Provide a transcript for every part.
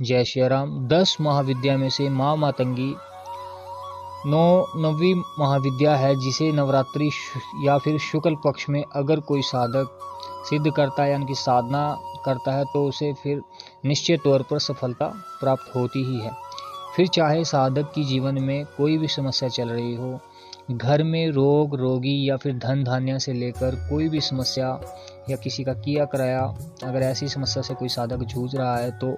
जय श्री राम। 10 महाविद्या में से माँ मातंगी 9वीं महाविद्या है, जिसे नवरात्रि या फिर शुक्ल पक्ष में अगर कोई साधक सिद्ध करता है यानी कि साधना करता है तो उसे फिर निश्चित तौर पर सफलता प्राप्त होती ही है। फिर चाहे साधक की जीवन में कोई भी समस्या चल रही हो, घर में रोग रोगी या फिर धन धान्य से लेकर कोई भी समस्या या किसी का किया कराया, अगर ऐसी समस्या से कोई साधक जूझ रहा है तो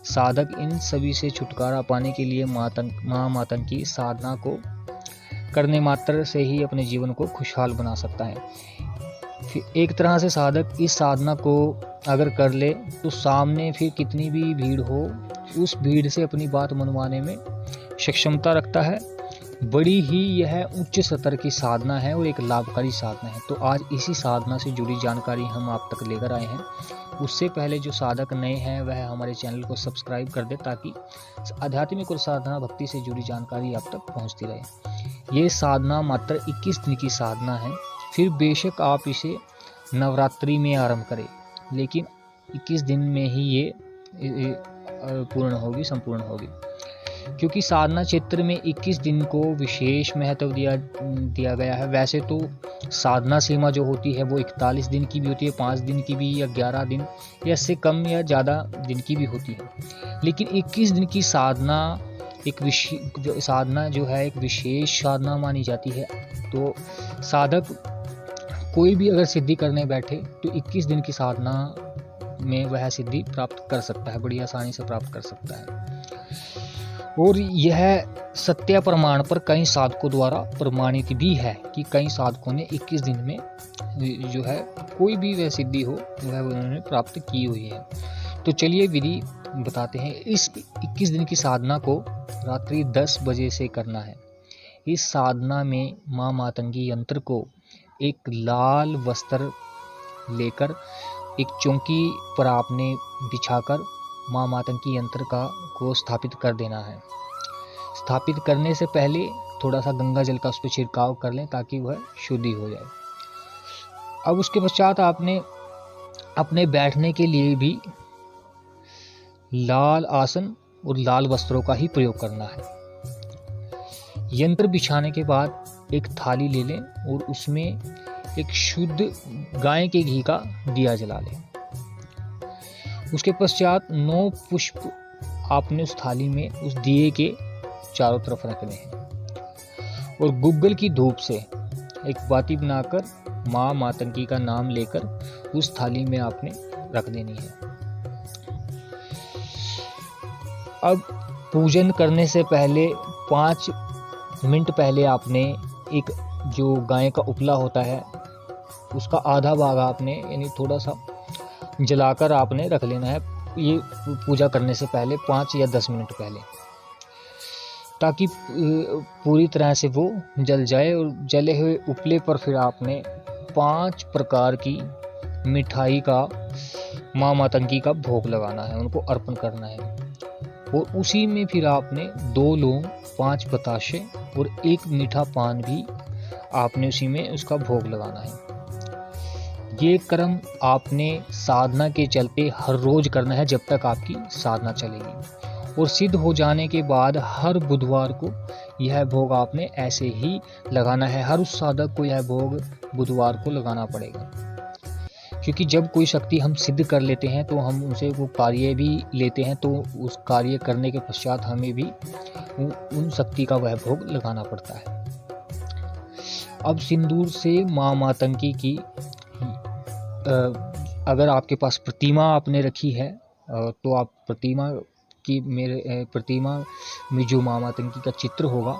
साधक इन सभी से छुटकारा पाने के लिए माँ मातंग की साधना को करने मात्र से ही अपने जीवन को खुशहाल बना सकता है। फिर एक तरह से साधक इस साधना को अगर कर ले तो सामने फिर कितनी भी भीड़ हो, उस भीड़ से अपनी बात मनवाने में सक्षमता रखता है। बड़ी ही यह उच्च स्तर की साधना है और एक लाभकारी साधना है। तो आज इसी साधना से जुड़ी जानकारी हम आप तक लेकर आए हैं। उससे पहले जो साधक नए हैं वह हमारे चैनल को सब्सक्राइब कर दे ताकि आध्यात्मिक और साधना भक्ति से जुड़ी जानकारी आप तक पहुंचती रहे। ये साधना मात्र 21 दिन की साधना है। फिर बेशक आप इसे नवरात्रि में आरंभ करें, लेकिन 21 दिन में ही ये संपूर्ण होगी, क्योंकि साधना क्षेत्र में 21 दिन को विशेष महत्व दिया गया है। वैसे तो साधना सीमा जो होती है वो 41 दिन की भी होती है, 5 दिन की भी, या 11 दिन या इससे कम या ज़्यादा दिन की भी होती है। लेकिन 21 दिन की साधना एक विशेष साधना मानी जाती है। तो साधक कोई भी अगर सिद्धि करने बैठे तो 21 दिन की साधना में वह सिद्धि प्राप्त कर सकता है, बड़ी आसानी से प्राप्त कर सकता है। और यह सत्य प्रमाण पर कई साधकों द्वारा प्रमाणित भी है कि कई साधकों ने 21 दिन में जो है कोई भी वह सिद्धि हो वह उन्होंने प्राप्त की हुई है। तो चलिए विधि बताते हैं। इस 21 दिन की साधना को रात्रि 10 बजे से करना है। इस साधना में माँ मातंगी यंत्र को एक लाल वस्त्र लेकर एक चौकी पर आपने बिछाकर माँ मातंगी यंत्र को स्थापित कर देना है। स्थापित करने से पहले थोड़ा सा गंगा जल का उस पर छिड़काव कर लें ताकि वह शुद्धि हो जाए। अब उसके पश्चात आपने अपने बैठने के लिए भी लाल आसन और लाल वस्त्रों का ही प्रयोग करना है। यंत्र बिछाने के बाद एक थाली ले लें और उसमें एक शुद्ध गाय के घी का दिया जला लें। उसके पश्चात 9 पुष्प आपने उस थाली में उस दिए के चारों तरफ रखने हैं और गुग्गल की धूप से एक बाती बनाकर माँ मातंगी का नाम लेकर उस थाली में आपने रख देनी है। अब पूजन करने से पहले 5 मिनट पहले आपने एक जो गाय का उपला होता है उसका आधा भाग आपने यानी थोड़ा सा जलाकर आपने रख लेना है। ये पूजा करने से पहले 5 या 10 मिनट पहले, ताकि पूरी तरह से वो जल जाए। और जले हुए उपले पर फिर आपने 5 प्रकार की मिठाई का माँ मातंगी का भोग लगाना है, उनको अर्पण करना है। और उसी में फिर आपने 2 लौंग, 5 बताशे और 1 मीठा पान भी आपने उसी में उसका भोग लगाना है। ये कर्म आपने साधना के चलते हर रोज करना है जब तक आपकी साधना चलेगी। और सिद्ध हो जाने के बाद हर बुधवार को यह भोग आपने ऐसे ही लगाना है। हर उस साधक को यह भोग बुधवार को लगाना पड़ेगा, क्योंकि जब कोई शक्ति हम सिद्ध कर लेते हैं तो हम उनसे वो कार्य भी लेते हैं, तो उस कार्य करने के पश्चात हमें भी उन शक्ति का वह भोग लगाना पड़ता है। अब सिंदूर से माँ मातंगी की अगर आपके पास प्रतिमा आपने रखी है तो आप प्रतिमा में जो माँ मातंगी का चित्र होगा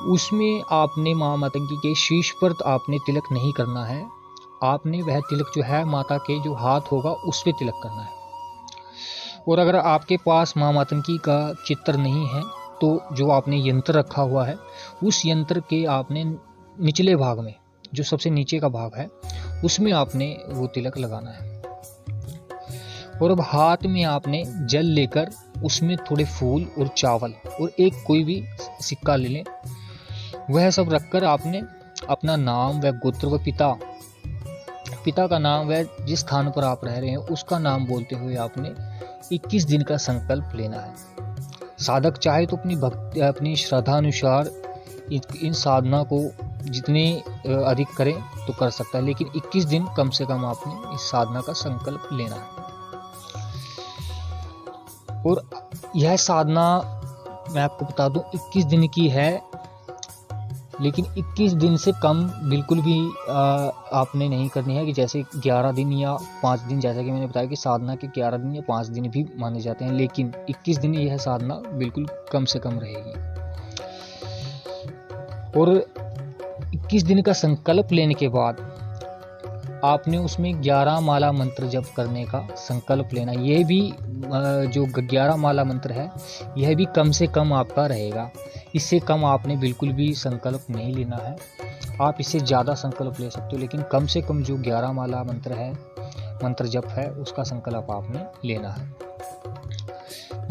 उसमें आपने माँ मातंगी के शीश पर आपने तिलक नहीं करना है। आपने वह तिलक जो है माता के जो हाथ होगा उस पे तिलक करना है। और अगर आपके पास माँ मातंगी का चित्र नहीं है तो जो आपने यंत्र रखा हुआ है उस यंत्र के आपने निचले भाग में, जो सबसे नीचे का भाग है, उसमें आपने वो तिलक लगाना है। और अब हाथ में आपने जल लेकर उसमें थोड़े फूल और चावल और एक कोई भी सिक्का ले लें। वह सब रखकर आपने अपना नाम व गोत्र व पिता का नाम व जिस स्थान पर आप रह रहे हैं उसका नाम बोलते हुए आपने 21 दिन का संकल्प लेना है। साधक चाहे तो अपनी श्रद्धा अनुसार इन साधना को जितने अधिक करें तो कर सकता है, लेकिन 21 दिन कम से कम आपने इस साधना का संकल्प लेना है। और यह साधना मैं आपको बता दूं 21 दिन की है, लेकिन 21 दिन से कम बिल्कुल भी आपने नहीं करनी है कि जैसे 11 दिन या 5 दिन, जैसा कि मैंने बताया कि साधना के 11 दिन या 5 दिन भी माने जाते हैं, लेकिन 21 दिन यह साधना बिल्कुल कम से कम रहेगी। और 21 दिन का संकल्प लेने के बाद आपने उसमें 11 माला मंत्र जप करने का संकल्प लेना। यह भी जो 11 माला मंत्र है यह भी कम से कम आपका रहेगा, इससे कम आपने बिल्कुल भी संकल्प नहीं लेना है। आप इससे ज़्यादा संकल्प ले सकते हो, लेकिन कम से कम जो 11 माला मंत्र जप है उसका संकल्प आपने लेना है।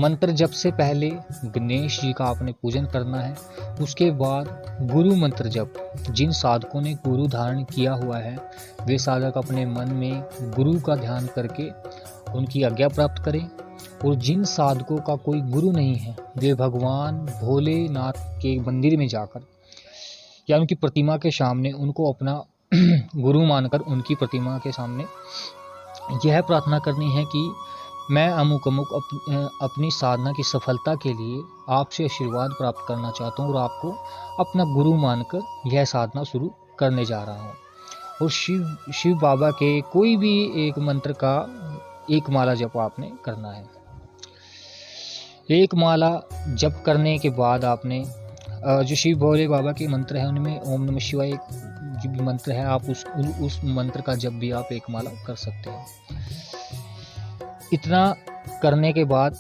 मंत्र जप से पहले गणेश जी का आपने पूजन करना है। उसके बाद गुरु मंत्र जप, जिन साधकों ने गुरु धारण किया हुआ है वे साधक अपने मन में गुरु का ध्यान करके उनकी आज्ञा प्राप्त करें। और जिन साधकों का कोई गुरु नहीं है वे भगवान भोलेनाथ के मंदिर में जाकर या उनकी प्रतिमा के सामने उनको अपना गुरु मानकर उनकी प्रतिमा के सामने यह प्रार्थना करनी है कि मैं अमुक अमुक अपनी साधना की सफलता के लिए आपसे आशीर्वाद प्राप्त करना चाहता हूँ और आपको अपना गुरु मानकर यह साधना शुरू करने जा रहा हूँ। और शिव बाबा के कोई भी एक मंत्र का एक माला जप आपने करना है। एक माला जप करने के बाद आपने जो शिव भोले बाबा के मंत्र है उनमें ओम नमः शिवाय जो भी मंत्र है आप उस मंत्र का जप भी आप एक माला कर सकते हैं। इतना करने के बाद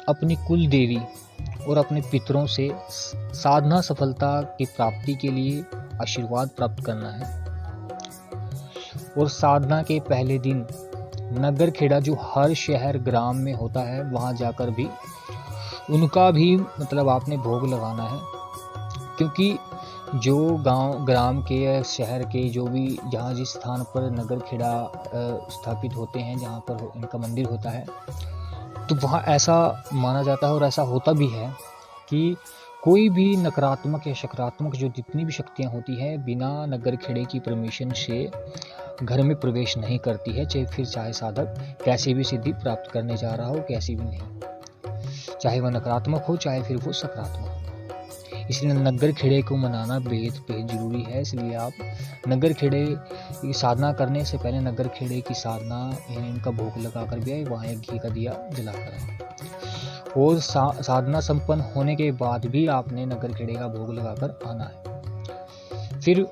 अपनी कुल देवी और अपने पितरों से साधना सफलता की प्राप्ति के लिए आशीर्वाद प्राप्त करना है। और साधना के पहले दिन नगर खेड़ा जो हर शहर ग्राम में होता है वहाँ जाकर भी उनका भी मतलब आपने भोग लगाना है, क्योंकि जो गांव ग्राम के या शहर के जो भी जहाँ जिस स्थान पर नगर खेड़ा स्थापित होते हैं जहाँ पर इनका मंदिर होता है तो वहाँ ऐसा माना जाता है और ऐसा होता भी है कि कोई भी नकारात्मक या सकारात्मक जो जितनी भी शक्तियाँ होती हैं बिना नगर खेड़े की परमिशन से घर में प्रवेश नहीं करती है, चाहे साधक कैसे भी सिद्धि प्राप्त करने जा रहा हो, कैसी भी नहीं, चाहे वह नकारात्मक हो चाहे फिर वो सकारात्मक हो। इसलिए नगर खेड़े को मनाना बेहद जरूरी है। इसलिए आप नगर खेड़े की साधना करने से पहले नगर खेड़े की साधना यानी इनका भोग लगा कर भी आए, वहाँ एक घी का दिया जलाकर आए। और साधना संपन्न होने के बाद भी आपने नगर खेड़े का भोग लगाकर आना है। फिर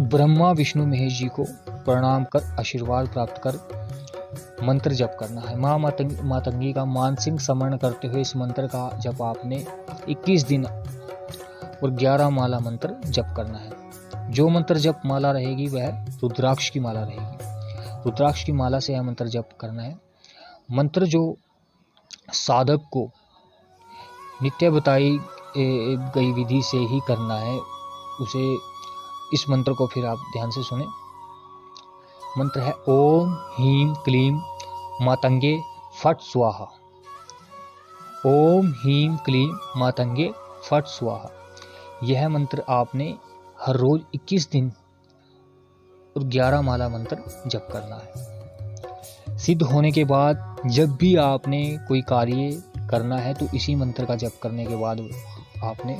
ब्रह्मा विष्णु महेश जी को प्रणाम कर आशीर्वाद प्राप्त कर मंत्र जप करना है। माँ मातंगी का मानसिक स्मरण करते हुए इस मंत्र का जप आपने 21 दिन और 11 माला मंत्र जप करना है। जो मंत्र जप माला रहेगी वह रुद्राक्ष की माला रहेगी। रुद्राक्ष की माला से यह मंत्र जप करना है। मंत्र जो साधक को नित्य बताई गई विधि से ही करना है, उसे इस मंत्र को फिर आप ध्यान से सुने। मंत्र है ओम ह्रीं क्लीं मातंगे फट स्वाहा। ओम ह्रीं क्लीं मातंगे फट स्वाहा। यह मंत्र आपने हर रोज 21 दिन और 11 माला मंत्र जप करना है। सिद्ध होने के बाद जब भी आपने कोई कार्य करना है तो इसी मंत्र का जप करने के बाद आपने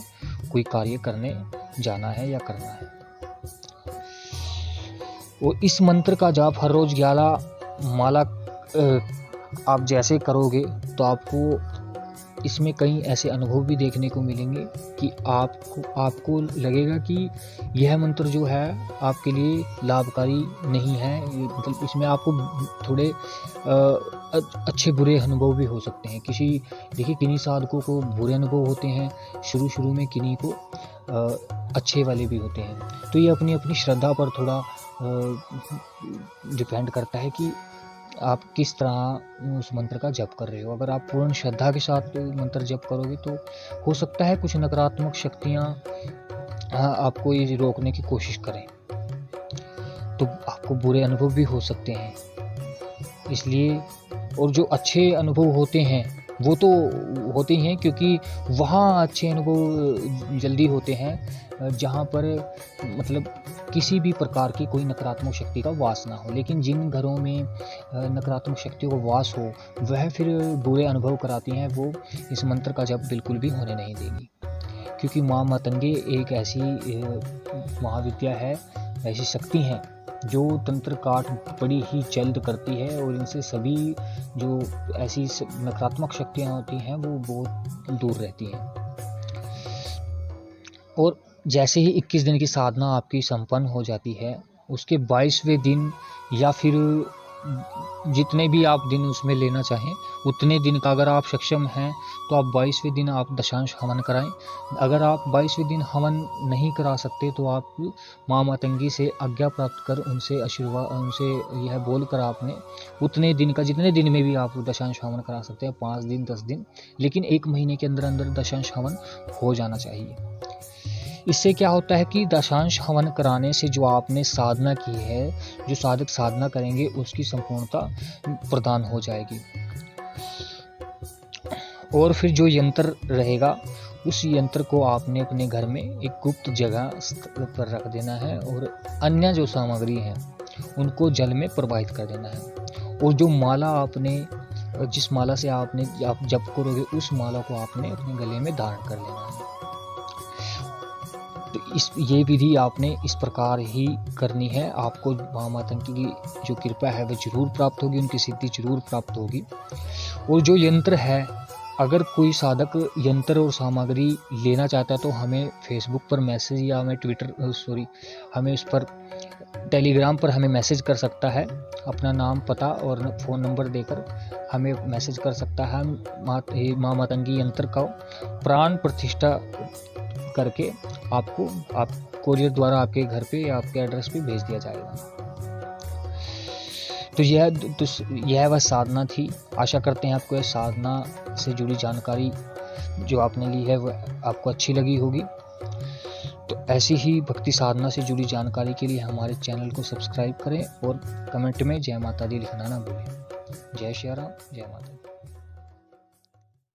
कोई कार्य करने जाना है या करना है। और इस मंत्र का जाप हर रोज 11 माला आप जैसे करोगे तो आपको इसमें कई ऐसे अनुभव भी देखने को मिलेंगे कि आपको लगेगा कि यह मंत्र जो है आपके लिए लाभकारी नहीं है। मतलब इसमें आपको थोड़े अच्छे बुरे अनुभव भी हो सकते हैं। देखिए किन्हीं साधकों को बुरे अनुभव होते हैं शुरू में, किन्हीं को अच्छे वाले भी होते हैं। तो ये अपनी अपनी श्रद्धा पर थोड़ा डिपेंड करता है कि आप किस तरह उस मंत्र का जप कर रहे हो। अगर आप पूर्ण श्रद्धा के साथ मंत्र जप करोगे तो हो सकता है कुछ नकारात्मक शक्तियाँ आपको ये रोकने की कोशिश करें, तो आपको बुरे अनुभव भी हो सकते हैं। इसलिए और जो अच्छे अनुभव होते हैं वो तो होते ही हैं, क्योंकि वहाँ अच्छे अनुभव जल्दी होते हैं जहाँ पर मतलब किसी भी प्रकार की कोई नकारात्मक शक्ति का वास ना हो। लेकिन जिन घरों में नकारात्मक शक्तियों का वास हो वह फिर बुरे अनुभव कराती हैं, वो इस मंत्र का जप बिल्कुल भी होने नहीं देगी। क्योंकि माँ मातंगी एक ऐसी महाविद्या है, ऐसी शक्ति हैं जो तंत्र काट बड़ी ही जल्द करती है, और इनसे सभी जो ऐसी नकारात्मक शक्तियाँ होती हैं वो बहुत दूर रहती हैं। और जैसे ही 21 दिन की साधना आपकी संपन्न हो जाती है, उसके 22वें दिन या फिर जितने भी आप दिन उसमें लेना चाहें उतने दिन का, अगर आप सक्षम हैं तो आप 22वें दिन आप दशांश हवन कराएं। अगर आप 22वें दिन हवन नहीं करा सकते तो आप माँ मातंगी से आज्ञा प्राप्त कर उनसे आशीर्वाद, उनसे यह बोल कर आपने उतने दिन का, जितने दिन में भी आप दशांश हवन करा सकते हैं, 5 दिन 10 दिन, लेकिन 1 महीने के अंदर अंदर दशांश हवन हो जाना चाहिए। इससे क्या होता है कि दशांश हवन कराने से जो आपने साधना की है, जो साधक साधना करेंगे उसकी संपूर्णता प्रदान हो जाएगी। और फिर जो यंत्र रहेगा उस यंत्र को आपने अपने घर में एक गुप्त जगह पर रख देना है, और अन्य जो सामग्री है उनको जल में प्रवाहित कर देना है। और जो माला आपने, जिस माला से आपने आप जप करोगे उस माला को आपने अपने गले में धारण कर लेना है। तो ये विधि आपने इस प्रकार ही करनी है। आपको माँ मातंगी की जो कृपा है वह जरूर प्राप्त होगी, उनकी सिद्धि जरूर प्राप्त होगी। और जो यंत्र है, अगर कोई साधक यंत्र और सामग्री लेना चाहता है तो हमें फेसबुक पर मैसेज या हमें उस पर टेलीग्राम पर हमें मैसेज कर सकता है। अपना नाम, पता और फ़ोन नंबर देकर हमें मैसेज कर सकता है। माँ मातंगी यंत्र का प्राण प्रतिष्ठा करके आपको कोरियर द्वारा आपके घर पे या आपके एड्रेस पे भेज दिया जाएगा। तो यह वह साधना थी। आशा करते हैं आपको यह साधना से जुड़ी जानकारी जो आपने ली है वह आपको अच्छी लगी होगी। तो ऐसी ही भक्ति साधना से जुड़ी जानकारी के लिए हमारे चैनल को सब्सक्राइब करें और कमेंट में जय माता दी लिखना ना भूलें। जय श्री राम, जय माता दी।